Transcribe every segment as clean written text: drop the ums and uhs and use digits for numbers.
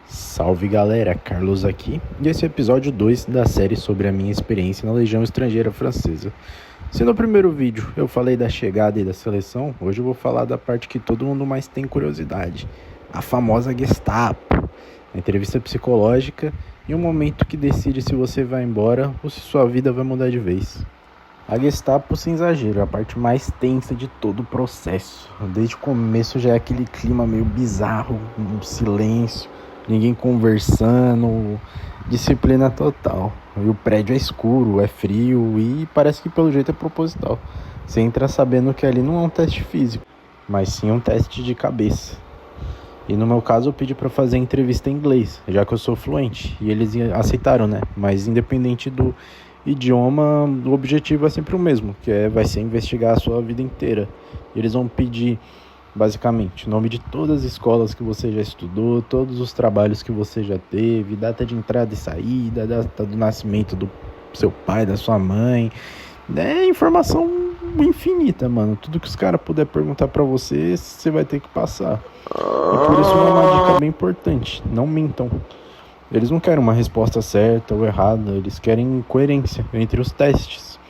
Salve galera, Carlos aqui, e esse é o episódio 2 da série sobre a minha experiência na Legião Estrangeira Francesa. Se no primeiro vídeo eu falei da chegada e da seleção, hoje eu vou falar da parte que todo mundo mais tem curiosidade, a famosa Gestapo, a entrevista psicológica e um momento que decide se você vai embora ou se sua vida vai mudar de vez. A Gestapo, sem exagero, é a parte mais tensa de todo o processo. Desde o começo já é aquele clima meio bizarro, um silêncio, ninguém conversando, disciplina total. E o prédio é escuro, é frio e parece que pelo jeito é proposital. Você entra sabendo que ali não é um teste físico, mas sim um teste de cabeça. E no meu caso eu pedi para fazer entrevista em inglês, já que eu sou fluente. E eles aceitaram, né? Mas independente do idioma, o objetivo é sempre o mesmo, que vai ser investigar a sua vida inteira. E eles vão pedir, basicamente, o nome de todas as escolas que você já estudou, todos os trabalhos que você já teve, data de entrada e saída, data do nascimento do seu pai, da sua mãe. É informação infinita, mano. Tudo que os caras puder perguntar pra você, você vai ter que passar. E por isso é uma dica bem importante: não mintam. Eles não querem uma resposta certa ou errada, eles querem coerência entre os testes.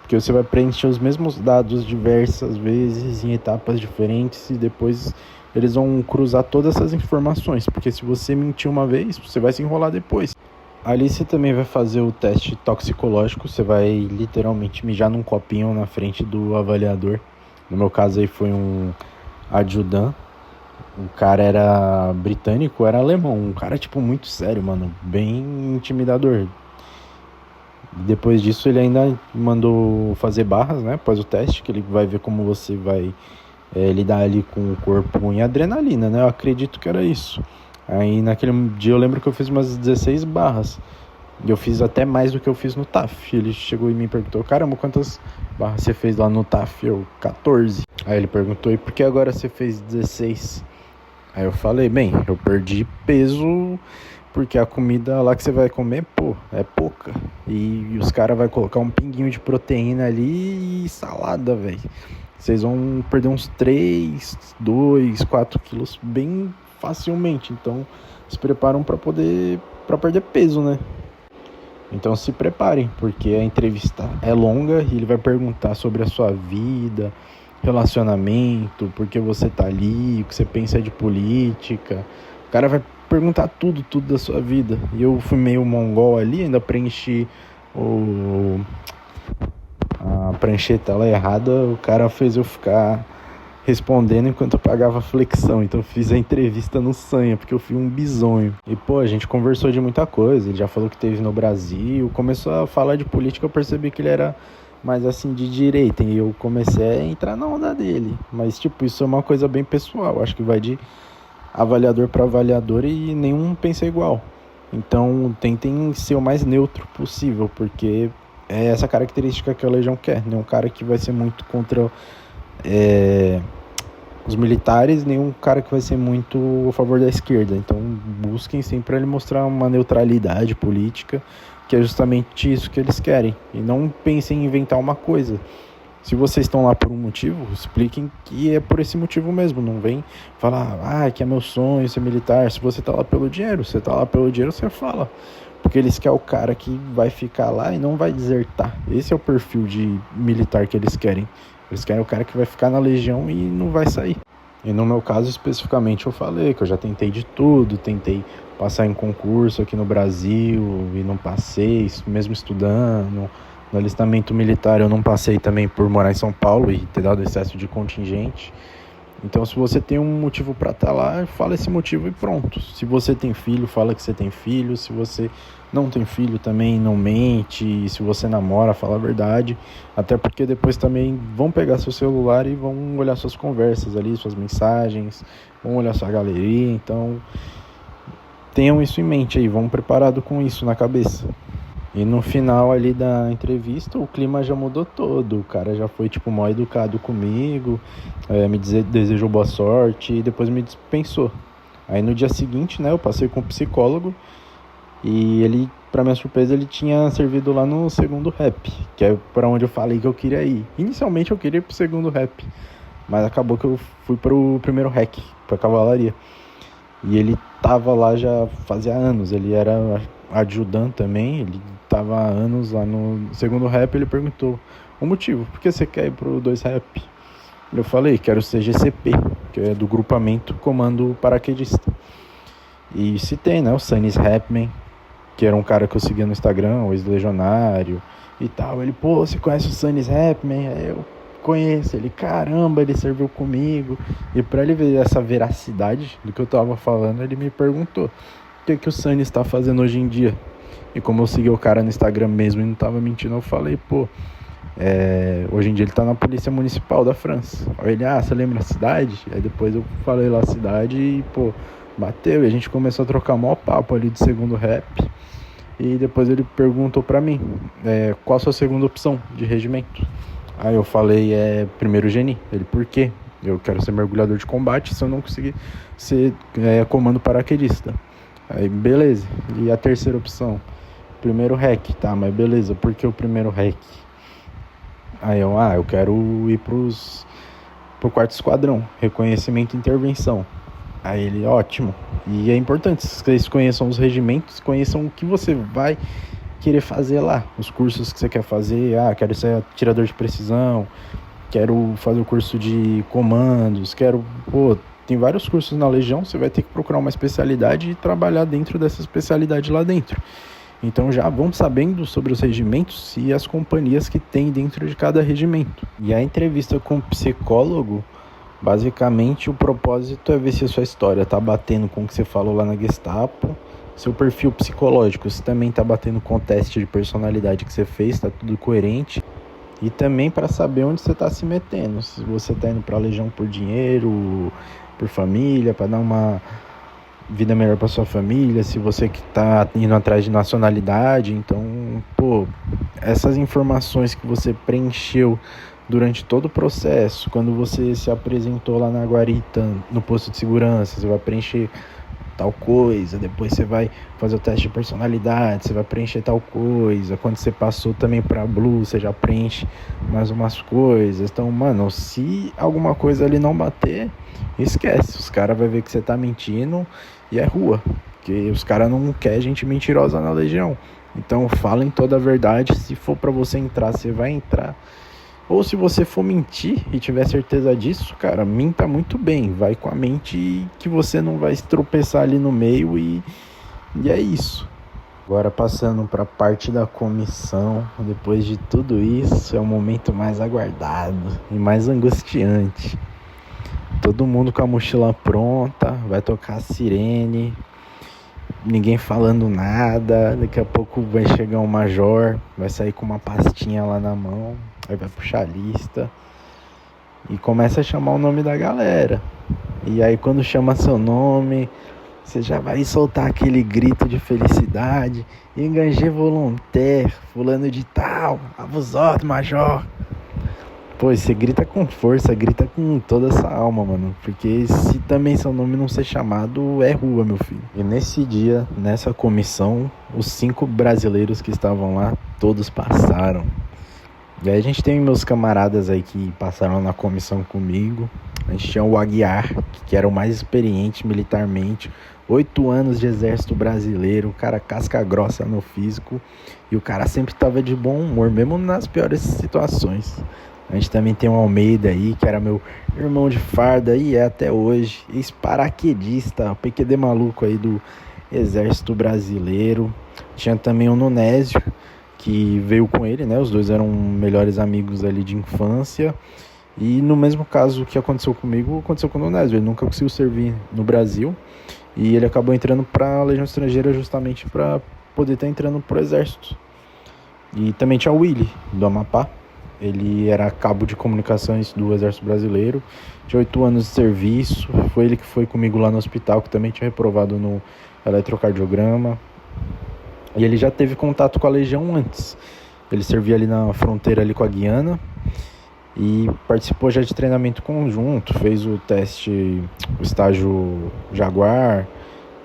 Porque você vai preencher os mesmos dados diversas vezes em etapas diferentes e depois eles vão cruzar todas essas informações. Porque se você mentir uma vez, você vai se enrolar depois. Ali você também vai fazer o teste toxicológico, você vai literalmente mijar num copinho na frente do avaliador. No meu caso aí foi um adjudant. O cara era britânico, era alemão. Um cara, tipo, muito sério, mano. Bem intimidador. Depois disso, ele ainda mandou fazer barras, né? Após o teste, que ele vai ver como você vai lidar ali com o corpo em adrenalina, né? Eu acredito que era isso. Aí, naquele dia, eu lembro que eu fiz umas 16 barras. E eu fiz até mais do que eu fiz no TAF. Ele chegou e me perguntou: caramba, quantas barras você fez lá no TAF? Eu, 14. Aí ele perguntou: e por que agora você fez 16? Aí eu falei: bem, eu perdi peso porque a comida lá que você vai comer, pô, é pouca. E os caras vão colocar um pinguinho de proteína ali e salada, velho. Vocês vão perder uns 3, 2, 4 quilos bem facilmente. Então, se preparam para perder peso, né? Então se preparem, porque a entrevista é longa e ele vai perguntar sobre a sua vida, relacionamento, por que você tá ali, o que você pensa de política. O cara vai perguntar tudo da sua vida. E eu fui meio mongol ali, ainda preenchi a prancheta lá errada. O cara fez eu ficar respondendo enquanto eu pagava flexão. Então eu fiz a entrevista no sanha, porque eu fui um bizonho. E pô, a gente conversou de muita coisa. Ele já falou que teve no Brasil. Começou a falar de política, eu percebi que ele era mais assim de direita, e eu comecei a entrar na onda dele. Mas tipo, isso é uma coisa bem pessoal. Acho que vai de avaliador para avaliador e nenhum pensa igual. Então tentem ser o mais neutro possível, porque é essa característica que a Legião quer. Nenhum cara que vai ser muito contra os militares, nenhum cara que vai ser muito a favor da esquerda. Então busquem sempre ele mostrar uma neutralidade política, que é justamente isso que eles querem. E não pensem em inventar uma coisa. Se vocês estão lá por um motivo, expliquem que é por esse motivo mesmo. Não vem falar, que é meu sonho ser militar. Se você tá lá pelo dinheiro, você fala. Porque eles querem o cara que vai ficar lá e não vai desertar. Esse é o perfil de militar que eles querem. Eles querem o cara que vai ficar na Legião e não vai sair. E no meu caso especificamente eu falei que eu já tentei de tudo. Tentei passar em concurso aqui no Brasil e não passei, mesmo estudando. No alistamento militar eu não passei também por morar em São Paulo e ter dado excesso de contingente. Então se você tem um motivo para estar lá, fala esse motivo e pronto. Se você tem filho, fala que você tem filho. Se você não tem filho também, não mente. E se você namora, fala a verdade. Até porque depois também vão pegar seu celular e vão olhar suas conversas ali, suas mensagens, vão olhar sua galeria. Então tenham isso em mente aí, vão preparado com isso na cabeça. E no final ali da entrevista, o clima já mudou todo. O cara já foi, tipo, mal educado comigo, desejou boa sorte e depois me dispensou. Aí no dia seguinte, né, eu passei com o psicólogo e ele, pra minha surpresa, ele tinha servido lá no segundo rap, que é pra onde eu falei que eu queria ir. Inicialmente eu queria ir pro segundo rap, mas acabou que eu fui pro primeiro rec, pra cavalaria. E ele tava lá já fazia anos. Ele era adjudante também, ele tava há anos lá no segundo rap. Ele perguntou o motivo, por que você quer ir pro 2 rap? Eu falei, quero ser GCP, que é do grupamento Comando Paraquedista. E citei, né, o Sunnis Rapman, que era um cara que eu seguia no Instagram, o ex-legionário e tal. Ele, pô, você conhece o Sunnis Rapman? Aí eu conheço. Ele, caramba, ele serviu comigo. E pra ele ver essa veracidade do que eu tava falando, ele me perguntou o que o Sunnis tá fazendo hoje em dia. E como eu segui o cara no Instagram mesmo e não tava mentindo, eu falei, pô, hoje em dia ele tá na polícia municipal da França. Aí ele, você lembra a cidade? Aí depois eu falei lá a cidade e, pô, bateu. E a gente começou a trocar maior papo ali do segundo rap. E depois ele perguntou pra mim, qual a sua segunda opção de regimento? Aí eu falei, primeiro geni. Ele, por quê? Eu quero ser mergulhador de combate se eu não conseguir ser comando paraquedista. Aí, beleza. E a terceira opção? Primeiro rec, tá, mas beleza, por que o primeiro rec? Aí eu quero ir pro quarto esquadrão, reconhecimento e intervenção. Aí ele, ótimo. E é importante que vocês conheçam os regimentos, conheçam o que você vai querer fazer lá, os cursos que você quer fazer. Quero ser atirador de precisão, quero fazer o curso de comandos, tem vários cursos na Legião. Você vai ter que procurar uma especialidade e trabalhar dentro dessa especialidade lá dentro. Então já vão sabendo sobre os regimentos e as companhias que tem dentro de cada regimento. E a entrevista com o psicólogo, basicamente o propósito é ver se a sua história tá batendo com o que você falou lá na Gestapo, seu perfil psicológico, se também tá batendo com o teste de personalidade que você fez, tá tudo coerente. E também para saber onde você tá se metendo, se você tá indo pra Legião por dinheiro, por família, para dar uma vida melhor para sua família, se você que tá indo atrás de nacionalidade. Então, essas informações que você preencheu durante todo o processo, quando você se apresentou lá na guarita, no posto de segurança, você vai preencher tal coisa, depois você vai fazer o teste de personalidade, você vai preencher tal coisa, quando você passou também pra Blue, você já preenche mais umas coisas. Então, mano, se alguma coisa ali não bater, esquece, os caras vão ver que você tá mentindo e é rua, porque os caras não querem gente mentirosa na Legião. Então falem toda a verdade. Se for pra você entrar, você vai entrar. Ou se você for mentir e tiver certeza disso, cara, minta muito bem. Vai com a mente que você não vai se tropeçar ali no meio e é isso. Agora passando para a parte da comissão, depois de tudo isso, é o momento mais aguardado e mais angustiante. Todo mundo com a mochila pronta, vai tocar a sirene, ninguém falando nada. Daqui a pouco vai chegar um major, vai sair com uma pastinha lá na mão, aí vai puxar a lista e começa a chamar o nome da galera. E aí quando chama seu nome, você já vai soltar aquele grito de felicidade. Engagé volontaire, fulano de tal, a vos ordem, major. Você grita com força, grita com toda essa alma, mano. Porque se também seu nome não ser chamado, é rua, meu filho. E nesse dia, nessa comissão, os 5 brasileiros que estavam lá, todos passaram. E aí a gente tem meus camaradas aí que passaram na comissão comigo. A gente tinha o Aguiar, que era o mais experiente militarmente. 8 anos de exército brasileiro, o cara casca grossa no físico. E o cara sempre tava de bom humor, mesmo nas piores situações. A gente também tem o Almeida aí, que era meu irmão de farda e é até hoje. Ex-paraquedista, PQD maluco aí do exército brasileiro. Tinha também o Nunésio, que veio com ele, né? Os dois eram melhores amigos ali de infância. E no mesmo caso que aconteceu comigo, aconteceu com o Nunésio. Ele nunca conseguiu servir no Brasil e ele acabou entrando para a Legião Estrangeira justamente para poder estar entrando pro exército. E também tinha o Willy, do Amapá. Ele era cabo de comunicações do Exército Brasileiro, tinha 8 anos de serviço. Foi ele que foi comigo lá no hospital, que também tinha reprovado no eletrocardiograma. E ele já teve contato com a Legião antes. Ele servia ali na fronteira ali com a Guiana e participou já de treinamento conjunto, fez o teste, o estágio Jaguar.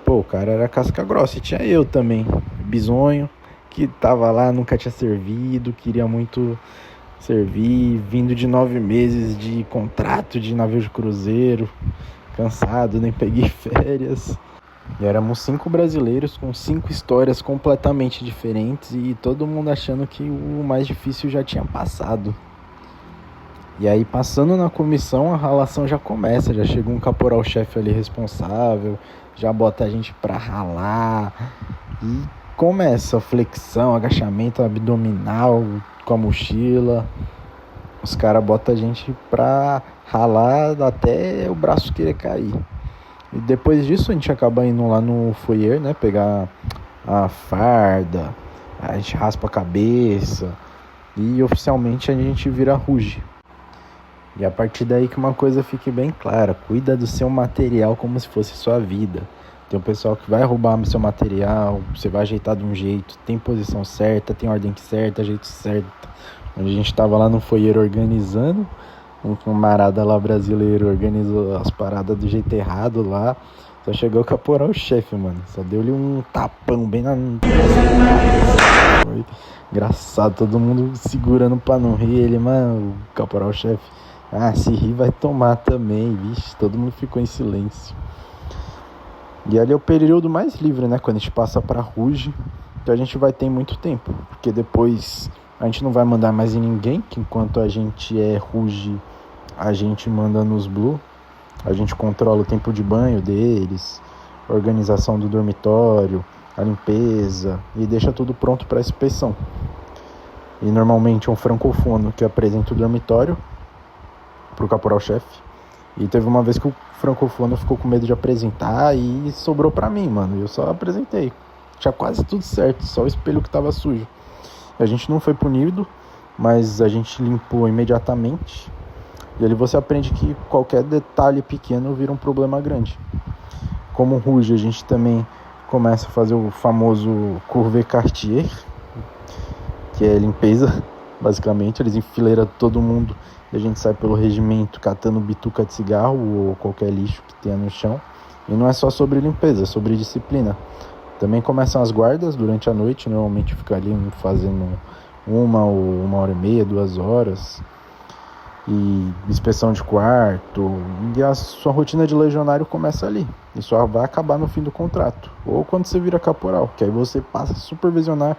O cara era casca grossa. E tinha eu também, bizonho, que tava lá, nunca tinha servido, queria muito servir, vindo de 9 meses de contrato de navio de cruzeiro, cansado, nem peguei férias. E éramos 5 brasileiros com 5 histórias completamente diferentes e todo mundo achando que o mais difícil já tinha passado. E aí, passando na comissão, a ralação já começa, já chega um caporal-chefe ali responsável, já bota a gente pra ralar e começa flexão, agachamento abdominal com a mochila. Os caras botam a gente pra ralar até o braço querer cair. E depois disso a gente acaba indo lá no foyer, né, pegar a farda, a gente raspa a cabeça e oficialmente a gente vira ruge. E a partir daí que uma coisa fique bem clara, cuida do seu material como se fosse sua vida. Tem um pessoal que vai roubar seu material, você vai ajeitar de um jeito, tem posição certa, tem ordem certa, jeito certo. Onde a gente tava lá no foyer organizando, um camarada lá brasileiro organizou as paradas do jeito errado lá. Só chegou o caporal-chefe, mano. Só deu-lhe um tapão bem na... Foi engraçado, todo mundo segurando pra não rir. Ele, mano, o caporal-chefe, se rir vai tomar também, vixe. Todo mundo ficou em silêncio. E ali é o período mais livre, né? Quando a gente passa pra Ruge, então a gente vai ter muito tempo. Porque depois a gente não vai mandar mais em ninguém, que enquanto a gente é Ruge, a gente manda nos Blue. A gente controla o tempo de banho deles, a organização do dormitório, a limpeza e deixa tudo pronto para a inspeção. E normalmente é um francofono que apresenta o dormitório para o caporal-chefe. E teve uma vez que o francofono ficou com medo de apresentar e sobrou para mim, mano. Eu só apresentei. Tinha quase tudo certo, só o espelho que estava sujo. A gente não foi punido, mas a gente limpou imediatamente. E ali você aprende que qualquer detalhe pequeno vira um problema grande. Como ruge, a gente também começa a fazer o famoso Courvet Cartier, que é limpeza, basicamente. Eles enfileiram todo mundo e a gente sai pelo regimento catando bituca de cigarro ou qualquer lixo que tenha no chão. E não é só sobre limpeza, é sobre disciplina. Também começam as guardas durante a noite, normalmente fica ali fazendo 1 hora e meia, 2 horas. E inspeção de quarto, e a sua rotina de legionário começa ali, e só vai acabar no fim do contrato, ou quando você vira caporal, que aí você passa a supervisionar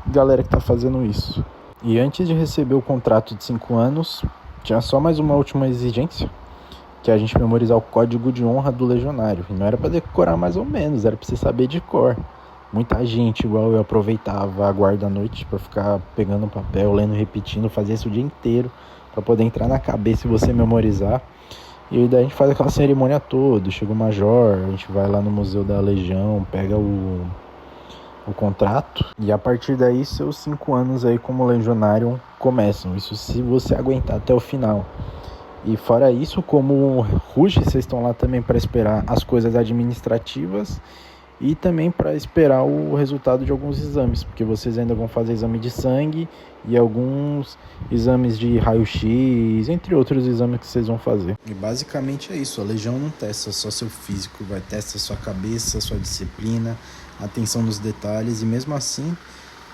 a galera que tá fazendo isso. E antes de receber o contrato de 5 anos, tinha só mais uma última exigência, que é a gente memorizar o código de honra do legionário, e não era para decorar mais ou menos, era para você saber de cor. Muita gente, igual eu, aproveitava a guarda à noite para ficar pegando papel, lendo, repetindo, fazia isso o dia inteiro, para poder entrar na cabeça e você memorizar. E daí a gente faz aquela cerimônia toda, chega o major, a gente vai lá no Museu da Legião, pega o contrato, e a partir daí seus 5 anos aí como legionário começam, isso se você aguentar até o final. E fora isso, como Ruge, vocês estão lá também para esperar as coisas administrativas e também para esperar o resultado de alguns exames, porque vocês ainda vão fazer exame de sangue e alguns exames de raio-x, entre outros exames que vocês vão fazer. E basicamente é isso, a Legião não testa só seu físico, vai testar sua cabeça, sua disciplina, atenção nos detalhes, e mesmo assim,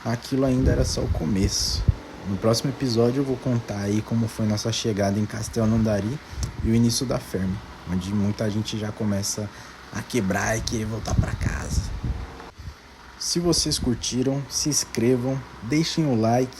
aquilo ainda era só o começo. No próximo episódio eu vou contar aí como foi nossa chegada em Castelnaudary e o início da Ferme, onde muita gente já começa a quebrar e querer voltar para casa. Se vocês curtiram, se inscrevam, deixem o like.